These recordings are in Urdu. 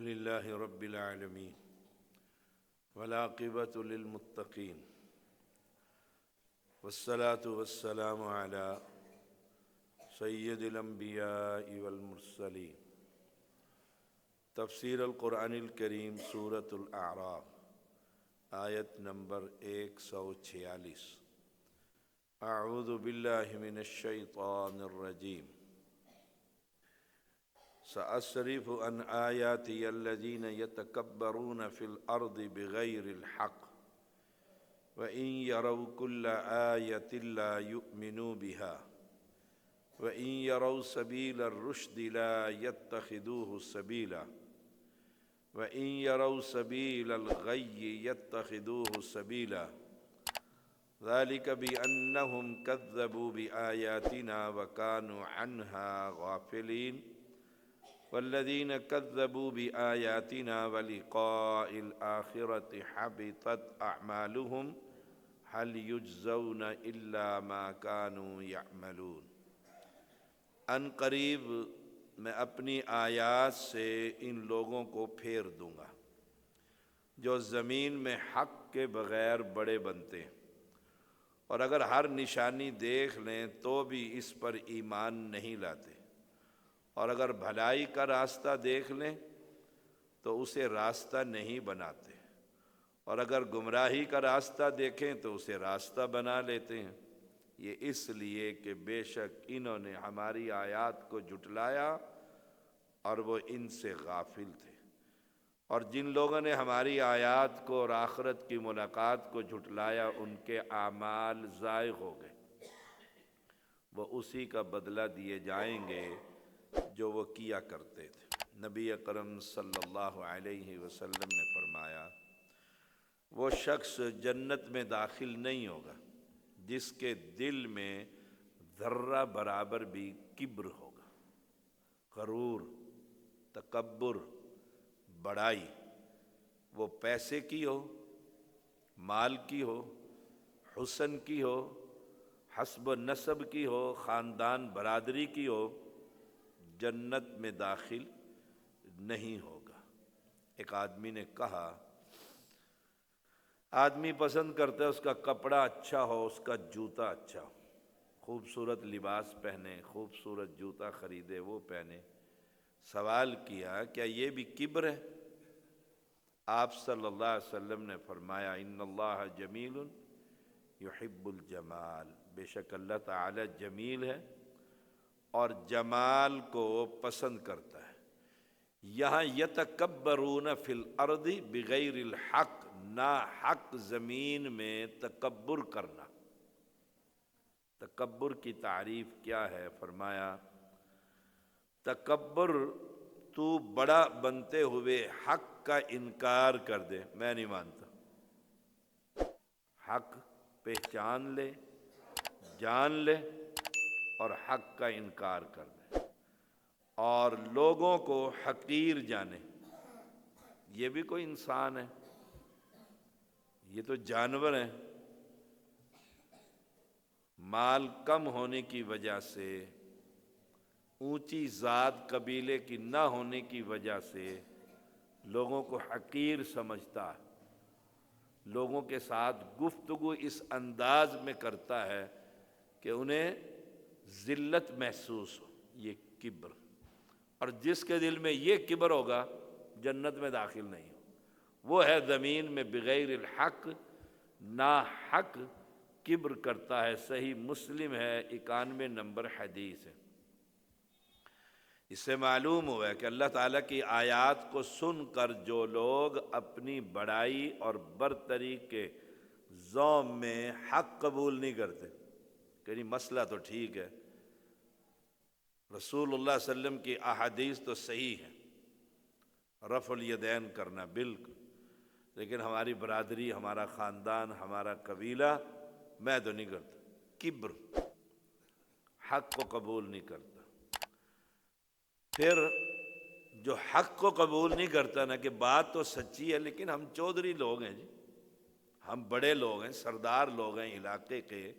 لله رب العالمين والعاقبة للمتقين والصلاة والسلام على سید الانبیاء والمرسلین۔ تفسیر القرآن الکریم سورۃ الاعراف آیت نمبر 146۔ اعوذ باللہ من الشیطان الرجیم۔ سأصرف عن آیاتی الذین یتکبرون فی الارض بغیر الحق وإن يروا كل آیة لا يؤمنوا بها وإن يروا سبيل الرشد لا يتخذوه سبيلا وإن يروا سبيل الغي يتخذوه سبيلا ذلك بأنهم كذبوا بآياتنا وكانوا عنها غافلين والذين كذبوا بآياتنا ولقاء الآخرة حبطت أعمالهم هل يجزون إلا ما كانوا يعملون۔ ان قریب میں اپنی آیات سے ان لوگوں کو پھیر دوں گا جو زمین میں حق کے بغیر بڑے بنتے ہیں، اور اگر ہر نشانی دیکھ لیں تو بھی اس پر ایمان نہیں لاتے، اور اگر بھلائی کا راستہ دیکھ لیں تو اسے راستہ نہیں بناتے، اور اگر گمراہی کا راستہ دیکھیں تو اسے راستہ بنا لیتے ہیں۔ یہ اس لیے کہ بے شک انہوں نے ہماری آیات کو جھٹلایا اور وہ ان سے غافل تھے، اور جن لوگوں نے ہماری آیات کو اور آخرت کی ملاقات کو جھٹلایا ان کے اعمال ضائع ہو گئے، وہ اسی کا بدلہ دیے جائیں گے جو وہ کیا کرتے تھے۔ نبی اکرم صلی اللہ علیہ وسلم نے فرمایا، وہ شخص جنت میں داخل نہیں ہوگا جس کے دل میں ذرہ برابر بھی کبر ہوگا، غرور، تکبر، بڑائی، وہ پیسے کی ہو، مال کی ہو، حسن کی ہو، حسب نسب کی ہو، خاندان برادری کی ہو، جنت میں داخل نہیں ہوگا۔ ایک آدمی نے کہا، آدمی پسند کرتا ہے اس کا کپڑا اچھا ہو، اس کا جوتا اچھا ہو، خوبصورت لباس پہنے، خوبصورت جوتا خریدے وہ پہنے۔ سوال کیا، کیا یہ بھی کبر ہے؟ آپ صلی اللہ علیہ وسلم نے فرمایا، ان اللہ جمیل یحب الجمال، بے شک اللہ تعالی جمیل ہے اور جمال کو پسند کرتا ہے۔ یہاں یتکبرون فی الارض بغیر الحق، نا حق زمین میں تکبر کرنا۔ تکبر کی تعریف کیا ہے؟ فرمایا، تکبر تو بڑا بنتے ہوئے حق کا انکار کر دے، میں نہیں مانتا۔ حق پہچان لے، جان لے اور حق کا انکار کر دے، اور لوگوں کو حقیر جانے۔ یہ بھی کوئی انسان ہے؟ یہ تو جانور ہیں۔ مال کم ہونے کی وجہ سے، اونچی ذات قبیلے کی نہ ہونے کی وجہ سے لوگوں کو حقیر سمجھتا ہے، لوگوں کے ساتھ گفتگو اس انداز میں کرتا ہے کہ انہیں ذلت محسوس ہو۔ یہ کبر، اور جس کے دل میں یہ کبر ہوگا جنت میں داخل نہیں ہو، وہ ہے زمین میں بغیر الحق، نا حق کبر کرتا ہے۔ صحیح مسلم ہے، 91 نمبر حدیث ہے۔ اس سے معلوم ہوا ہے کہ اللہ تعالیٰ کی آیات کو سن کر جو لوگ اپنی بڑائی اور برتری کے ذوم میں حق قبول نہیں کرتے کہ نہیں مسئلہ تو ٹھیک ہے، رسول اللہ صلی اللہ علیہ وسلم کی احادیث تو صحیح ہے، رفع الیدین کرنا بالکل، لیکن ہماری برادری، ہمارا خاندان، ہمارا قبیلہ میں تو نہیں کرتا۔ کبر، حق کو قبول نہیں کرتا۔ پھر جو حق کو قبول نہیں کرتا نا، کہ بات تو سچی ہے لیکن ہم چودھری لوگ ہیں جی، ہم بڑے لوگ ہیں، سردار لوگ ہیں علاقے کے،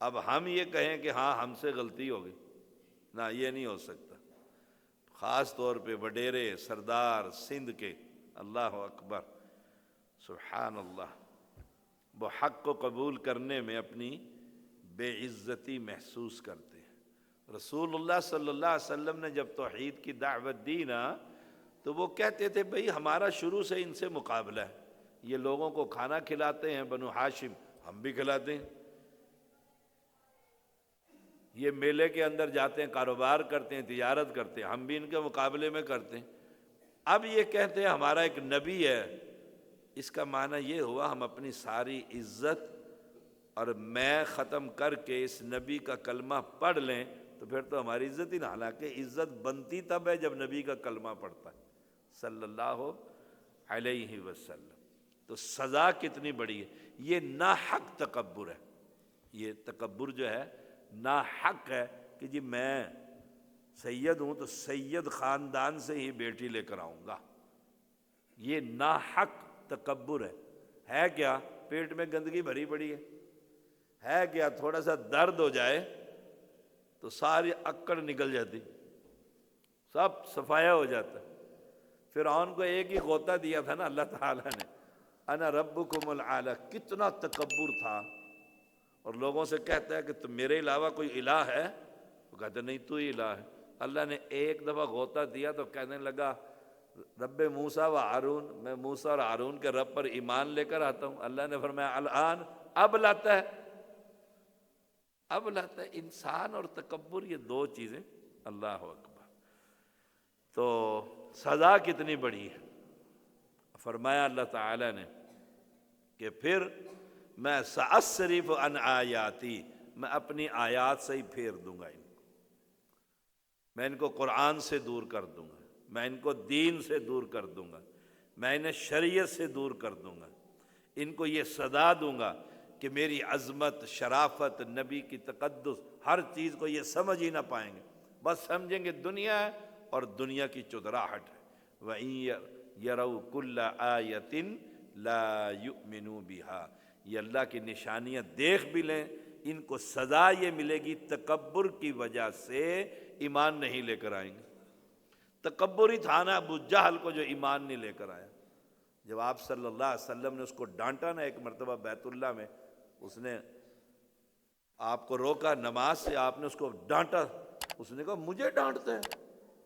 اب ہم یہ کہیں کہ ہاں ہم سے غلطی ہو گئی، نہ، یہ نہیں ہو سکتا۔ خاص طور پہ وڈیرے سردار سندھ کے، اللہ اکبر سبحان اللہ، وہ حق کو قبول کرنے میں اپنی بے عزتی محسوس کرتے ہیں۔ رسول اللہ صلی اللہ علیہ وسلم نے جب توحید کی دعوت دی نا تو وہ کہتے تھے بھئی ہمارا شروع سے ان سے مقابلہ ہے، یہ لوگوں کو کھانا کھلاتے ہیں بنو ہاشم، ہم بھی کھلاتے ہیں، یہ میلے کے اندر جاتے ہیں، کاروبار کرتے ہیں، تجارت کرتے ہیں، ہم بھی ان کے مقابلے میں کرتے ہیں۔ اب یہ کہتے ہیں ہمارا ایک نبی ہے، اس کا معنی یہ ہوا ہم اپنی ساری عزت اور میں ختم کر کے اس نبی کا کلمہ پڑھ لیں تو پھر تو ہماری عزت ہی نہ، حالانکہ عزت بنتی تب ہے جب نبی کا کلمہ پڑھتا ہے صلی اللہ علیہ وسلم۔ تو سزا کتنی بڑی ہے، یہ ناحق تکبر ہے، یہ تکبر جو ہے ناحق ہے کہ جی میں سید ہوں تو سید خاندان سے ہی بیٹی لے کر آؤں گا، یہ ناحق تکبر ہے کیا؟ پیٹ میں گندگی بھری پڑی ہے کیا؟ تھوڑا سا درد ہو جائے تو ساری اکڑ نکل جاتی، سب صفایا ہو جاتا۔ فرعون کو ایک ہی غوطہ دیا تھا نا اللہ تعالیٰ نے، انا ربکم الاعلی، کتنا تکبر تھا، اور لوگوں سے کہتا ہے کہ تم میرے علاوہ کوئی الہ ہے؟ وہ کہتے نہیں تو ہی الہ ہے۔ اللہ نے ایک دفعہ غوطہ دیا تو کہنے لگا رب موسیٰ و ہارون، میں موسیٰ اور ہارون کے رب پر ایمان لے کر آتا ہوں۔ اللہ نے فرمایا الآن، اب لاتا ہے، اب لاتا ہے۔ انسان اور تکبر یہ دو چیزیں، اللہ اکبر۔ تو سزا کتنی بڑی ہے، فرمایا اللہ تعالیٰ نے کہ پھر میں سأصرف عن آیاتی، میں اپنی آیات سے ہی پھیر دوں گا ان کو، میں ان کو قرآن سے دور کر دوں گا، میں ان کو دین سے دور کر دوں گا، میں انہیں شریعت سے دور کر دوں گا، ان کو یہ سزا دوں گا کہ میری عظمت، شرافت، نبی کی تقدس، ہر چیز کو یہ سمجھ ہی نہ پائیں گے، بس سمجھیں گے دنیا ہے اور دنیا کی چودراہٹ ہے۔ وَإِن يَرَوْا كُلَّ آیَةٍ لَا يُؤْمِنُوا بِهَا، یہ اللہ کی نشانیاں دیکھ بھی لیں، ان کو سزا یہ ملے گی تکبر کی وجہ سے ایمان نہیں لے کر آئیں گے۔ تکبر ہی تھا نا ابو جہل کو جو ایمان نہیں لے کر آیا۔ جب آپ صلی اللہ علیہ وسلم نے اس کو ڈانٹا نا ایک مرتبہ بیت اللہ میں، اس نے آپ کو روکا نماز سے، آپ نے اس کو ڈانٹا، اس نے کہا مجھے ڈانٹتے ہیں،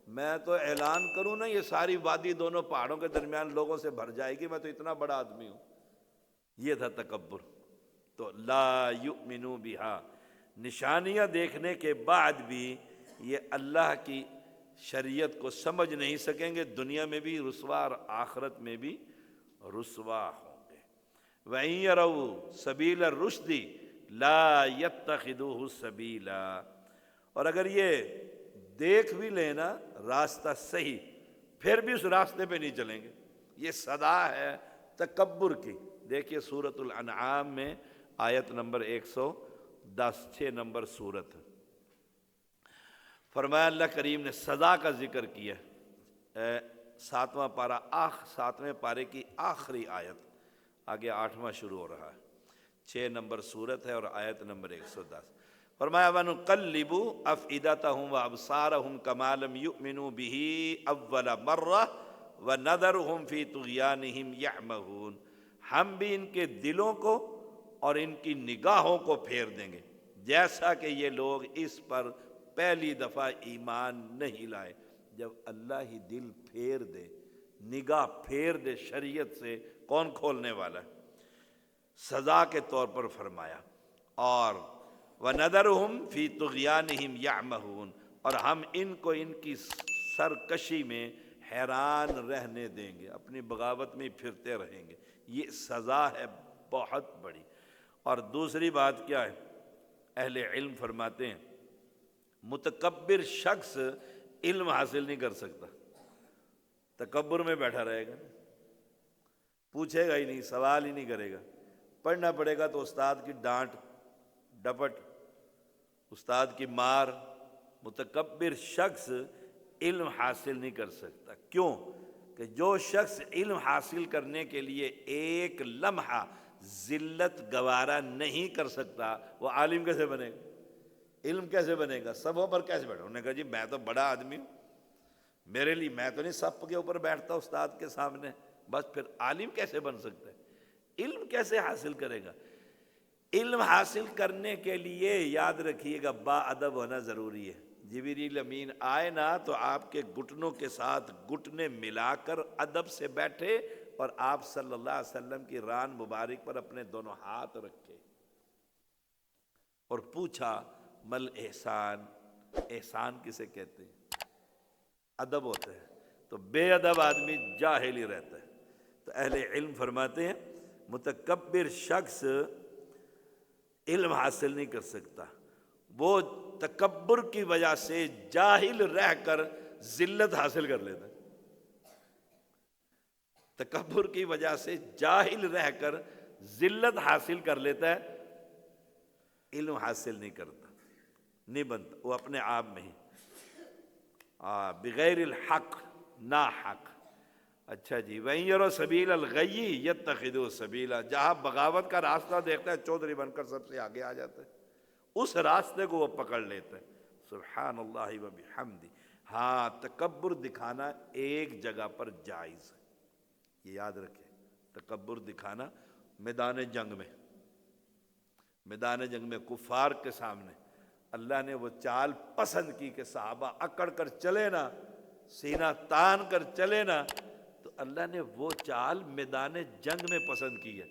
میں تو اعلان کروں نا یہ ساری وادی دونوں پہاڑوں کے درمیان لوگوں سے بھر جائے گی، میں تو اتنا بڑا آدمی ہوں۔ یہ تھا تکبر۔ تو لا یؤمنوا بہا، نشانیاں دیکھنے کے بعد بھی یہ اللہ کی شریعت کو سمجھ نہیں سکیں گے، دنیا میں بھی رسوا اور آخرت میں بھی رسوا ہوں گے۔ وَإِن يَرَوْا سَبِيلَ الرُّشْدِ لَا يَتَّخِذُوهُ سَبِيلًا، اور اگر یہ دیکھ بھی لینا راستہ صحیح، پھر بھی اس راستے پہ نہیں چلیں گے۔ یہ صدا ہے تکبر کی۔ دیکھیے سورۃ الانعام میں آیت نمبر 110، 6 نمبر سورت، فرمایا اللہ کریم نے سزا کا ذکر کیا، 7واں پارہ، 7ویں پارے کی آخری آیت، آگے 8واں شروع ہو رہا ہے، 6 نمبر سورت ہے اور آیت نمبر 110۔ فرمایا وَنُقَلِّبُ أَفْئِدَتَهُمْ وَأَبْصَارَهُمْ كَمَا لَمْ يُؤْمِنُوا بِهِ أَوَّلَ مَرَّةٍ وَنَذَرُهُمْ فِي طُغْيَانِهِمْ يَعْمَهُونَ، ہم بھی ان کے دلوں کو اور ان کی نگاہوں کو پھیر دیں گے جیسا کہ یہ لوگ اس پر پہلی دفعہ ایمان نہیں لائے۔ جب اللہ ہی دل پھیر دے، نگاہ پھیر دے شریعت سے، کون کھولنے والا ہے؟ سزا کے طور پر فرمایا، اور وَنَذَرُهُمْ فِي طُغْيَانِهِمْ يَعْمَهُونَ، اور ہم ان کو ان کی سرکشی میں حیران رہنے دیں گے، اپنی بغاوت میں پھرتے رہیں گے۔ یہ سزا ہے بہت بڑی۔ اور دوسری بات کیا ہے؟ اہل علم فرماتے ہیں متکبر شخص علم حاصل نہیں کر سکتا، تکبر میں بیٹھا رہے گا، پوچھے گا ہی نہیں، سوال ہی نہیں کرے گا، پڑھنا پڑے گا تو استاد کی ڈانٹ ڈپٹ، استاد کی مار۔ متکبر شخص علم حاصل نہیں کر سکتا۔ کیوں؟ کہ جو شخص علم حاصل کرنے کے لیے ایک لمحہ ذلت گوارا نہیں کر سکتا، وہ عالم کیسے بنے گا؟ علم کیسے بنے گا؟ سبوں پر کیسے بیٹھا؟ انہوں نے کہا جی میں تو بڑا آدمی ہوں، میرے لیے، میں تو نہیں صف کے اوپر بیٹھتا استاد کے سامنے، بس پھر عالم کیسے بن سکتا ہے؟ علم کیسے حاصل کرے گا؟ علم حاصل کرنے کے لیے یاد رکھیے گا با ادب ہونا ضروری ہے۔ جبریل امین آئے نا تو آپ کے گھٹنوں کے ساتھ گھٹنے ملا کر ادب سے بیٹھے اور آپ صلی اللہ علیہ وسلم کی ران مبارک پر اپنے دونوں ہاتھ رکھے اور پوچھا مل احسان، احسان کسے کہتے ہیں؟ ادب ہوتا ہے۔ تو بے ادب آدمی جاہل ہی رہتا ہے۔ تو اہل علم فرماتے ہیں متکبر شخص علم حاصل نہیں کر سکتا، وہ تکبر کی وجہ سے جاہل رہ کر ذلت حاصل کر لیتا ہے۔ تکبر کی وجہ سے جاہل رہ کر ذلت حاصل کر لیتا ہے، علم حاصل نہیں کرتا، نہیں بنتا، وہ اپنے آپ میں ہی بغیر الحق، نا حق۔ اچھا جی، وَإِن يَرَوْا سَبِيلَ الْغَيِّ يَتَّخِذُوهُ سَبِيلًا، جہاں بغاوت کا راستہ دیکھتا ہے چودھری بن کر سب سے آگے آ جاتا ہے، اس راستے کو وہ پکڑ لیتا ہے۔ سبحان اللہ و بحمدہ۔ ہاں، تکبر دکھانا ایک جگہ پر جائز ہے، یہ یاد رکھیں۔ تکبر دکھانا میدان جنگ میں، میدان جنگ میں کفار کے سامنے اللہ نے وہ چال پسند کی کہ صحابہ اکڑ کر چلے نا، سینہ تان کر چلے نا، تو اللہ نے وہ چال میدان جنگ میں پسند کی ہے،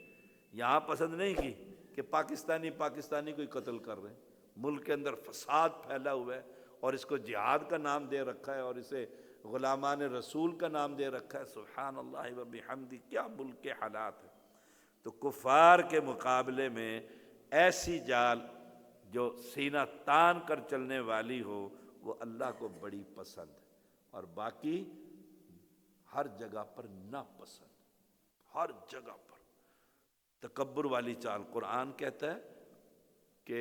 یہاں پسند نہیں کی کہ پاکستانی کو ہی قتل کر رہے ہیں۔ ملک کے اندر فساد پھیلا ہوا ہے اور اس کو جہاد کا نام دے رکھا ہے اور اسے غلامان رسول کا نام دے رکھا ہے۔ سبحان اللہ و بحمدہ، کیا ملک کے حالات ہیں۔ تو کفار کے مقابلے میں ایسی جال جو سینہ تان کر چلنے والی ہو وہ اللہ کو بڑی پسند ہے، اور باقی ہر جگہ پر ناپسند، ہر جگہ پر تکبر والی چال۔ قرآن کہتا ہے کہ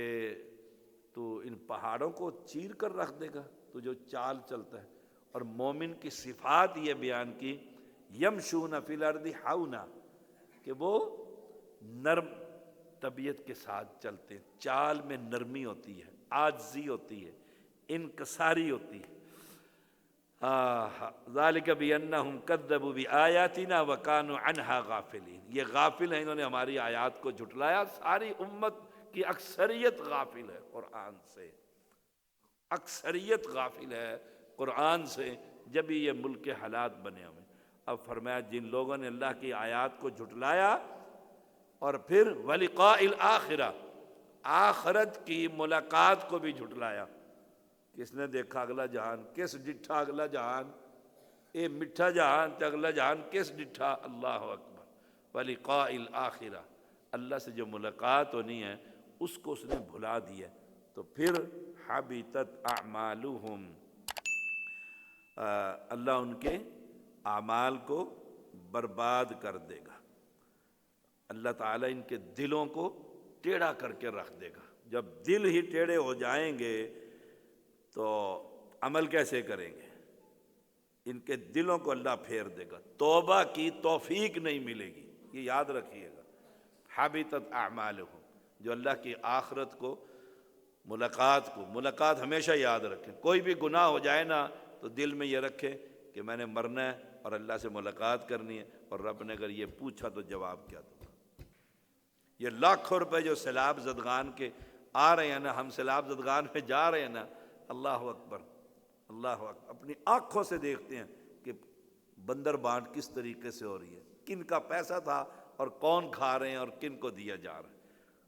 تو ان پہاڑوں کو چیر کر رکھ دے گا، تو جو چال چلتا ہے۔ اور مومن کی صفات یہ بیان کی یمشون فی الارض ہونا، کہ وہ نرم طبیعت کے ساتھ چلتے ہیں، چال میں نرمی ہوتی ہے، عاجزی ہوتی ہے، انکساری ہوتی ہے۔ ذالک بانہم کذبوا بآیاتنا وکانوا عنہا غافلین، یہ غافل ہیں، انہوں نے ہماری آیات کو جھٹلایا۔ ساری امت کی اکثریت غافل ہے قرآن سے، اکثریت غافل ہے قرآن سے، جب یہ ملک کے حالات بنے ہوئے۔ اب فرمایا جن لوگوں نے اللہ کی آیات کو جھٹلایا اور پھر وَلِقَاءِ الْآخِرَةِ، آخرت کی ملاقات کو بھی جھٹلایا۔ کس نے دیکھا اگلا جہان؟ کس ڈٹھا اگلا جہان؟ اے مٹھا جہان تے اگلا جہان کس ڈٹھا؟ اللہ اکبر۔ وَلِقَاءِ الْآخِرَةِ، اللہ سے جو ملاقات ہونی ہے اس کو اس نے بھلا دیا، تو پھر حبطت اعمالہم، اللہ ان کے اعمال کو برباد کر دے گا۔ اللہ تعالیٰ ان کے دلوں کو ٹیڑھا کر کے رکھ دے گا۔ جب دل ہی ٹیڑھے ہو جائیں گے تو عمل کیسے کریں گے؟ ان کے دلوں کو اللہ پھیر دے گا، توبہ کی توفیق نہیں ملے گی، یہ یاد رکھیے گا۔ حبطت اعمالہم، جو اللہ کی آخرت کو، ملاقات ہمیشہ یاد رکھیں۔ کوئی بھی گناہ ہو جائے نا تو دل میں یہ رکھیں کہ میں نے مرنا ہے اور اللہ سے ملاقات کرنی ہے، اور رب نے اگر یہ پوچھا تو جواب کیا دوں گا۔ یہ لاکھوں روپے جو سیلاب زدگان کے آ رہے ہیں نا، ہم سیلاب زدگان میں جا رہے ہیں نا، اللہ اکبر، اللہ اکبر، اپنی آنکھوں سے دیکھتے ہیں کہ بندر بانٹ کس طریقے سے ہو رہی ہے، کن کا پیسہ تھا اور کون کھا رہے ہیں اور کن کو دیا جا رہا ہے۔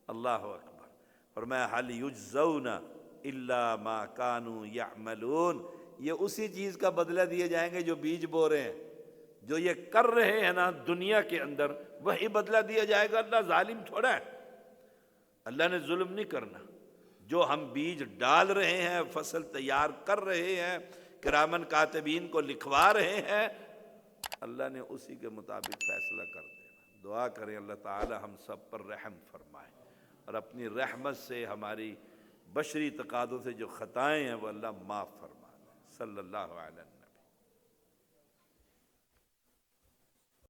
اللہ اکبر۔ فرمایا هل یجزون الا ما كانوا يعملون، یہ اسی چیز کا بدلہ دیے جائیں گے جو بیج بو رہے ہیں، جو یہ کر رہے ہیں نا دنیا کے اندر، وہی بدلہ دیا جائے گا۔ اللہ ظالم تھوڑا ہے، اللہ نے ظلم نہیں کرنا۔ جو ہم بیج ڈال رہے ہیں، فصل تیار کر رہے ہیں، کرامن کاتبین کو لکھوا رہے ہیں، اللہ نے اسی کے مطابق فیصلہ کر دینا۔ دعا کریں اللہ تعالی ہم سب پر رحم فرمائے، اور اپنی رحمت سے ہماری بشری تقاضوں سے جو خطائیں ہیں وہ اللہ معاف فرما دے۔ صلی اللہ علیہ وسلم۔